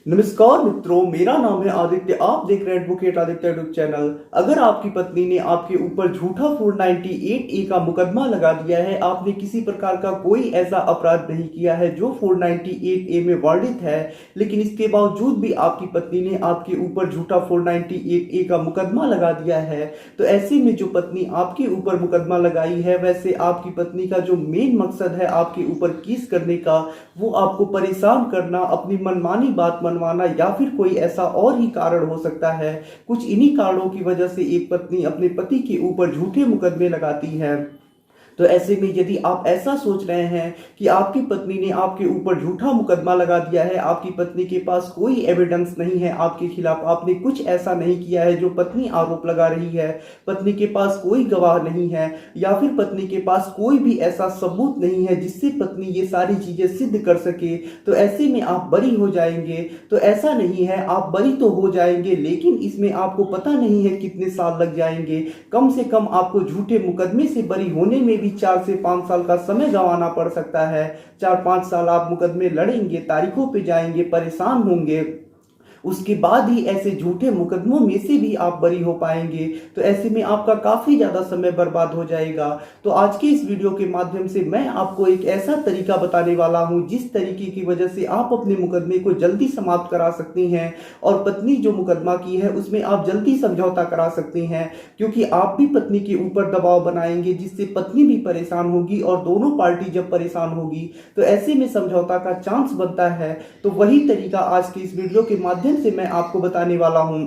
नमस्कार मित्रों, मेरा नाम है आदित्य। आप देख रहे हैं एडवोकेट आदित्य यूट्यूब चैनल। अगर आपकी पत्नी ने आपके ऊपर झूठा 498A का मुकदमा लगा दिया है, आपने किसी प्रकार का कोई ऐसा अपराध नहीं किया है जो 498A में वर्णित है, लेकिन इसके बावजूद भी आपकी पत्नी ने आपके ऊपर झूठा 498A का मुकदमा लगा दिया है, तो ऐसे में जो पत्नी आपके ऊपर मुकदमा लगाई है, वैसे आपकी पत्नी का जो मेन मकसद है आपके ऊपर केस करने का, वो आपको परेशान करना, अपनी मनमानी बात मनवाना, या फिर कोई ऐसा और ही कारण हो सकता है। कुछ इन्हीं कारणों की वजह से एक पत्नी अपने पति के ऊपर झूठे मुकदमे लगाती है। तो ऐसे में यदि आप ऐसा सोच रहे हैं कि आपकी पत्नी ने आपके ऊपर झूठा मुकदमा लगा दिया है, आपकी पत्नी के पास कोई एविडेंस नहीं है आपके खिलाफ, आपने कुछ ऐसा नहीं किया है जो पत्नी आरोप लगा रही है, पत्नी के पास कोई गवाह नहीं है, या फिर पत्नी के पास कोई भी ऐसा सबूत नहीं है जिससे पत्नी ये सारी चीजें सिद्ध कर सके, तो ऐसे में आप बरी हो जाएंगे। तो ऐसा नहीं है, आप बरी तो हो जाएंगे, लेकिन इसमें आपको पता नहीं है कितने साल लग जाएंगे। कम से कम आपको झूठे मुकदमे से बरी होने में भी 4 से 5 साल का समय गंवाना पड़ सकता है। 4-5 साल आप मुकदमे लड़ेंगे, तारीखों पे जाएंगे, परेशान होंगे, उसके बाद ही ऐसे झूठे मुकदमों में से भी आप बरी हो पाएंगे। तो ऐसे में आपका काफी ज्यादा समय बर्बाद हो जाएगा। तो आज के इस वीडियो के माध्यम से मैं आपको एक ऐसा तरीका बताने वाला हूं जिस तरीके की वजह से आप अपने मुकदमे को जल्दी समाप्त करा सकती हैं, और पत्नी जो मुकदमा की है उसमें आप जल्दी समझौता करा सकती हैं, क्योंकि आप भी पत्नी के ऊपर दबाव बनाएंगे जिससे पत्नी भी परेशान होगी, और दोनों पार्टी जब परेशान होगी तो ऐसे में समझौता का चांस बनता है। तो वही तरीका आज के इस वीडियो के माध्यम से मैं आपको बताने वाला हूं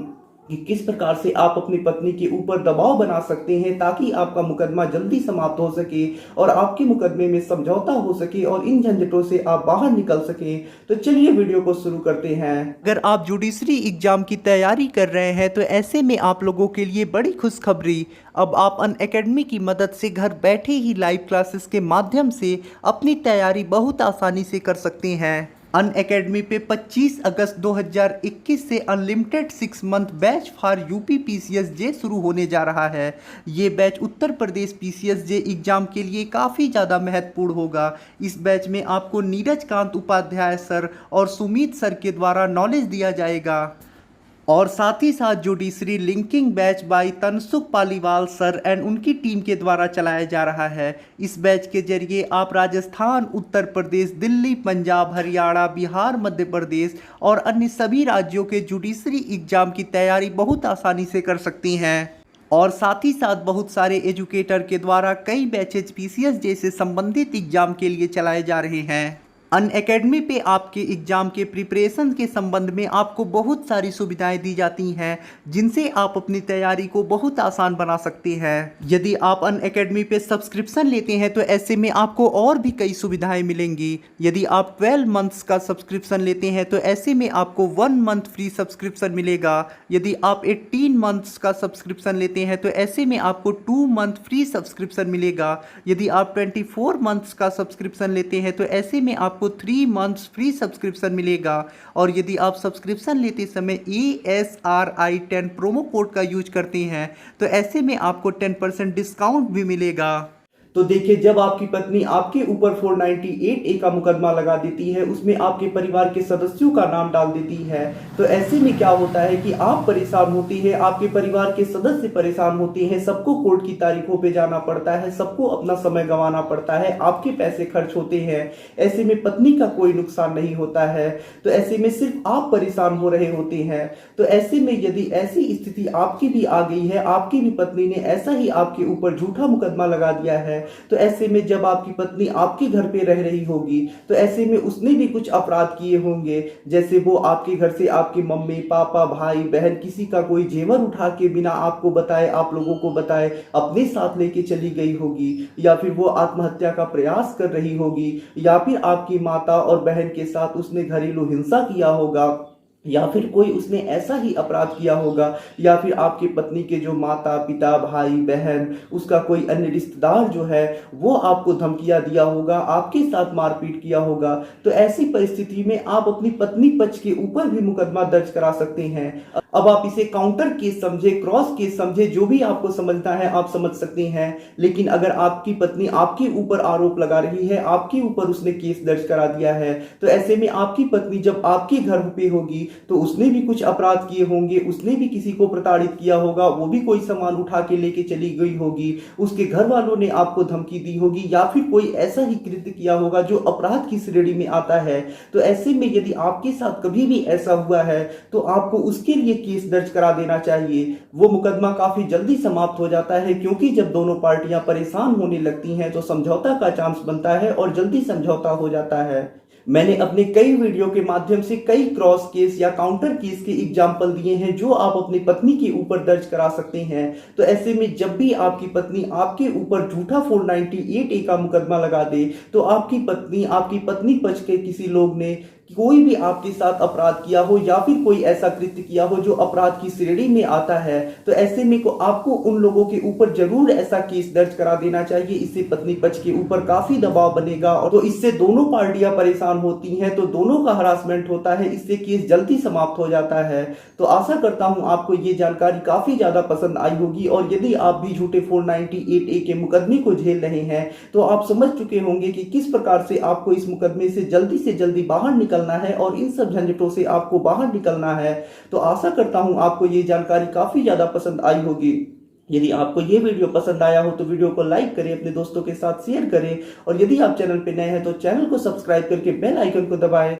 कि किस प्रकार से आप अपनी पत्नी के ऊपर दबाव बना सकते हैं ताकि आपका मुकदमा जल्दी समाप्त हो सके और आपके मुकदमे में समझौता हो सके और इन झंझटों से आप बाहर निकल सके। तो चलिए वीडियो को शुरू करते हैं। अगर आप जुडिशरी एग्जाम की तैयारी कर रहे हैं तो ऐसे में आप लोगों के लिए बड़ी खुशखबरी, अब आप अनअकैडमी की मदद से घर बैठे ही लाइव क्लासेस के माध्यम से अपनी तैयारी बहुत आसानी से कर सकते हैं। अनअकैडमी पे 25 अगस्त 2021 से unlimited 6 month batch for UP PCSJ शुरू होने जा रहा है। ये batch Uttar Pradesh PCSJ exam के लिए काफ़ी ज़्यादा महत्वपूर्ण होगा। इस बैच में आपको नीरज कांत उपाध्याय सर और सुमित सर के द्वारा नॉलेज दिया जाएगा, और साथ ही साथ judiciary linking batch by Tansukh Paliwal sir and उनकी टीम के द्वारा चलाया जा रहा है। इस बैच के जरिए आप राजस्थान, उत्तर प्रदेश, दिल्ली, पंजाब, हरियाणा, बिहार, मध्य प्रदेश और अन्य सभी राज्यों के जुडिशरी एग्जाम की तैयारी बहुत आसानी से कर सकती हैं। और साथ ही साथ बहुत सारे एजुकेटर के द्वारा कई बैचेज पीसीएसजे से संबंधित एग्जाम के लिए चलाए जा रहे हैं। अनअकैडमी पे आपके एग्जाम के प्रिपरेशन के संबंध में आपको बहुत सारी सुविधाएं दी जाती हैं जिनसे आप अपनी तैयारी को बहुत आसान बना सकते हैं। यदि आप अनअकैडमी पे सब्सक्रिप्शन लेते हैं तो ऐसे में आपको और भी कई सुविधाएं मिलेंगी। यदि आप 12 मंथ्स का सब्सक्रिप्शन लेते हैं तो ऐसे में आपको 1 मंथ फ्री सब्सक्रिप्शन मिलेगा। यदि आप 18 मंथ्स का सब्सक्रिप्शन लेते हैं तो ऐसे में आपको 2 मंथ फ्री सब्सक्रिप्शन मिलेगा। यदि आप 24 मंथ्स का सब्सक्रिप्शन लेते हैं तो ऐसे में आपको 3 मंथ्स फ्री सब्सक्रिप्शन मिलेगा। और यदि आप सब्सक्रिप्शन लेते समय ASRI10 प्रोमो कोड का यूज करते हैं तो ऐसे में आपको 10% डिस्काउंट भी मिलेगा। तो देखिए, जब आपकी पत्नी आपके ऊपर 498A का मुकदमा लगा देती है, उसमें आपके परिवार के सदस्यों का नाम डाल देती है, तो ऐसे में क्या होता है कि आप परेशान होती है, आपके परिवार के सदस्य परेशान होते हैं, सबको कोर्ट की तारीखों पे जाना पड़ता है, सबको अपना समय गंवाना पड़ता है, आपके पैसे खर्च होते हैं। ऐसे में पत्नी का कोई नुकसान नहीं होता है, तो ऐसे में सिर्फ आप परेशान हो रहे होते हैं। तो ऐसे में यदि ऐसी स्थिति आपकी भी आ गई है, आपकी भी पत्नी ने ऐसा ही आपके ऊपर झूठा मुकदमा लगा दिया है, तो ऐसे में जब आपकी पत्नी आपके घर पे रह रही होगी तो ऐसे में उसने भी कुछ अपराध किए होंगे, जैसे वो आपके घर से आपके मम्मी पापा भाई बहन किसी का कोई जेवर उठा के बिना आपको बताए, आप लोगों को बताए, अपने साथ लेके चली गई होगी, या फिर वो आत्महत्या का प्रयास कर रही होगी, या फिर आपकी माता और बहन के साथ उसने घरेलू हिंसा किया होगा, या फिर कोई उसने ऐसा ही अपराध किया होगा, या फिर आपकी पत्नी के जो माता पिता भाई बहन उसका कोई अन्य रिश्तेदार जो है वो आपको धमकियां दिया होगा, आपके साथ मारपीट किया होगा। तो ऐसी परिस्थिति में आप अपनी पत्नी पक्ष के ऊपर भी मुकदमा दर्ज करा सकते हैं। अब आप इसे काउंटर केस समझे, क्रॉस केस समझे, जो भी आपको समझना है आप समझ सकते हैं। लेकिन अगर आपकी पत्नी आपके ऊपर आरोप लगा रही है, आपके ऊपर उसने केस दर्ज करा दिया है, तो ऐसे में आपकी पत्नी जब आपके घर पे होगी तो उसने भी कुछ अपराध किए होंगे, उसने भी किसी को प्रताड़ित किया होगा, वो भी कोई सामान उठा के लेके चली गई होगी, उसके घर वालों ने आपको धमकी दी होगी, या फिर कोई ऐसा ही कृत्य किया होगा जो अपराध की श्रेणी में आता है। तो ऐसे में यदि आपके साथ कभी भी ऐसा हुआ है तो आपको उसके लिए केस दर्ज करा देना चाहिए। वो मुकदमा काफी जल्दी समाप्त हो जाता है, क्योंकि जब दोनों पार्टियां परेशान होने लगती हैं तो समझौता का चांस बनता है और जल्दी समझौता हो जाता है। मैंने अपने कई वीडियो के माध्यम से कई क्रॉस केस या काउंटर केस के एग्जाम्पल दिए हैं जो आप अपनी पत्नी के ऊपर दर्ज करा सकते हैं। तो ऐसे में जब भी आपकी पत्नी आपके ऊपर झूठा 498A का मुकदमा लगा दे, तो आपकी पत्नी पक्ष के किसी लोग ने कोई भी आपके साथ अपराध किया हो या फिर कोई ऐसा कृत्य किया हो जो अपराध की श्रेणी में आता है, तो ऐसे में आपको उन लोगों के ऊपर जरूर ऐसा केस दर्ज करा देना चाहिए। इससे पत्नी पक्ष के ऊपर काफी दबाव बनेगा और तो इससे दोनों पार्टियां परेशान होती हैं, तो दोनों का हरासमेंट होता है, इससे केस जल्दी समाप्त हो जाता है। तो आशा करता हूं आपको ये जानकारी काफी ज्यादा पसंद आई होगी, और यदि आप भी झूठे 498A के मुकदमे को झेल रहे हैं तो आप समझ चुके होंगे कि किस प्रकार से आपको इस मुकदमे से जल्दी बाहर निकलना है और इन सब झंझटों से आपको बाहर निकलना है। तो आशा करता हूं आपको ये जानकारी काफी ज्यादा पसंद आई होगी। यदि आपको ये वीडियो पसंद आया हो तो वीडियो को लाइक करें, अपने दोस्तों के साथ शेयर करें, और यदि आप चैनल पे नए हैं तो चैनल को सब्सक्राइब करके बेल आइकन को दबाएं